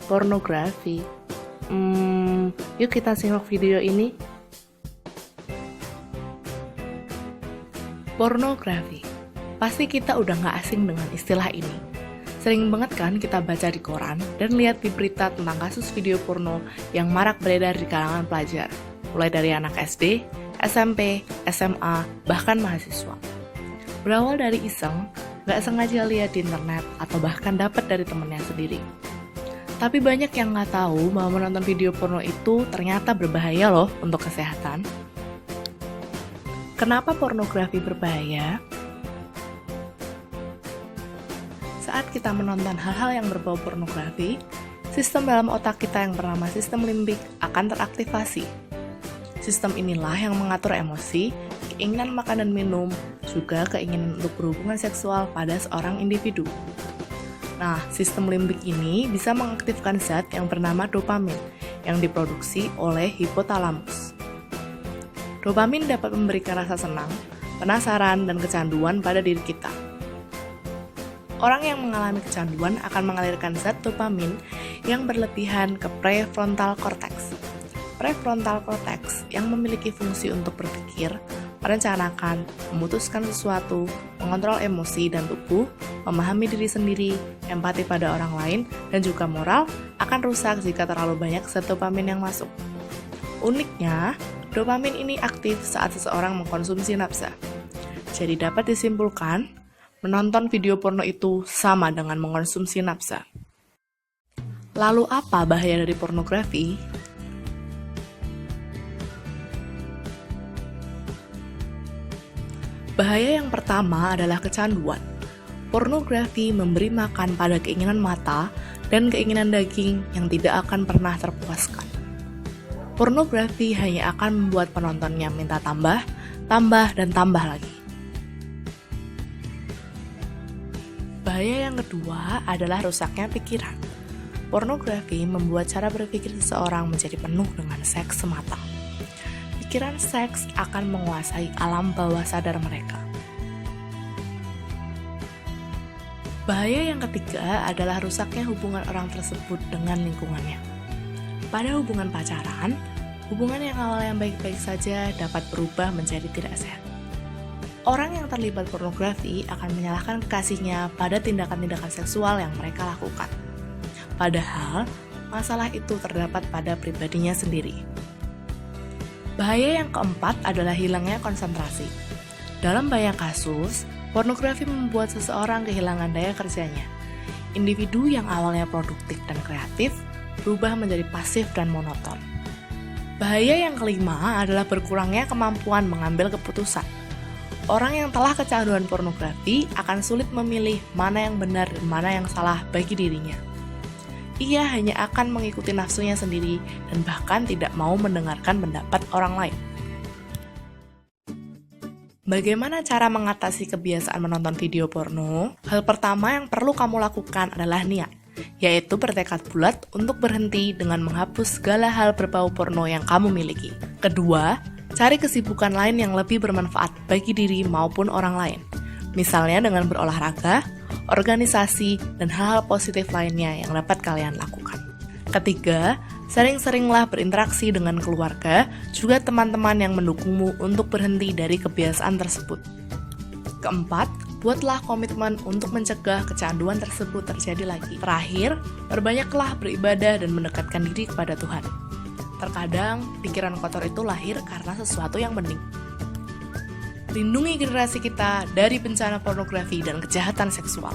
Pornografi. Yuk kita simak video ini. Pornografi. Pasti kita udah nggak asing dengan istilah ini. Sering banget kan kita baca di koran dan lihat di berita tentang kasus video porno yang marak beredar di kalangan pelajar, mulai dari anak SD, SMP, SMA, bahkan mahasiswa. Berawal dari iseng, nggak sengaja lihat di internet, atau bahkan dapat dari temennya sendiri. Tapi banyak yang nggak tahu bahwa menonton video porno itu ternyata berbahaya loh untuk kesehatan. Kenapa pornografi berbahaya? Saat kita menonton hal-hal yang berbau pornografi, sistem dalam otak kita yang bernama sistem limbik akan teraktivasi. Sistem inilah yang mengatur emosi, keinginan makan dan minum, juga keinginan untuk berhubungan seksual pada seorang individu. Nah, sistem limbik ini bisa mengaktifkan zat yang bernama dopamin yang diproduksi oleh hipotalamus. Dopamin dapat memberikan rasa senang, penasaran, dan kecanduan pada diri kita. Orang yang mengalami kecanduan akan mengalirkan zat dopamin yang berlebihan ke prefrontal cortex. Prefrontal cortex yang memiliki fungsi untuk berpikir, merencanakan, memutuskan sesuatu, mengontrol emosi dan tubuh, memahami diri sendiri, empati pada orang lain, dan juga moral akan rusak jika terlalu banyak zat dopamin yang masuk. Uniknya, dopamin ini aktif saat seseorang mengkonsumsi nafsa. Jadi dapat disimpulkan, menonton video porno itu sama dengan mengkonsumsi nafsa. Lalu apa bahaya dari pornografi? Bahaya yang pertama adalah kecanduan. Pornografi memberi makan pada keinginan mata dan keinginan daging yang tidak akan pernah terpuaskan. Pornografi hanya akan membuat penontonnya minta tambah, dan tambah lagi. Bahaya yang kedua adalah rusaknya pikiran. Pornografi membuat cara berpikir seseorang menjadi penuh dengan seks semata. Pikiran seks akan menguasai alam bawah sadar mereka. Bahaya yang ketiga adalah rusaknya hubungan orang tersebut dengan lingkungannya. Pada hubungan pacaran, hubungan yang awalnya baik-baik saja dapat berubah menjadi tidak sehat. Orang yang terlibat pornografi akan menyalahkan kekasihnya pada tindakan-tindakan seksual yang mereka lakukan. Padahal, masalah itu terdapat pada pribadinya sendiri. Bahaya yang keempat adalah hilangnya konsentrasi. Dalam banyak kasus, pornografi membuat seseorang kehilangan daya kerjanya. Individu yang awalnya produktif dan kreatif berubah menjadi pasif dan monoton. Bahaya yang kelima adalah berkurangnya kemampuan mengambil keputusan. Orang yang telah kecanduan pornografi akan sulit memilih mana yang benar dan mana yang salah bagi dirinya. Ia hanya akan mengikuti nafsunya sendiri dan bahkan tidak mau mendengarkan pendapat orang lain. Bagaimana cara mengatasi kebiasaan menonton video porno? Hal pertama yang perlu kamu lakukan adalah niat, yaitu bertekad bulat untuk berhenti dengan menghapus segala hal berbau porno yang kamu miliki. Kedua, cari kesibukan lain yang lebih bermanfaat bagi diri maupun orang lain. Misalnya dengan berolahraga, organisasi, dan hal-hal positif lainnya yang dapat kalian lakukan. Ketiga, sering-seringlah berinteraksi dengan keluarga, juga teman-teman yang mendukungmu untuk berhenti dari kebiasaan tersebut. Keempat, buatlah komitmen untuk mencegah kecanduan tersebut terjadi lagi. Terakhir, perbanyaklah beribadah dan mendekatkan diri kepada Tuhan. Terkadang, pikiran kotor itu lahir karena sesuatu yang bening. Lindungi generasi kita dari bencana pornografi dan kejahatan seksual.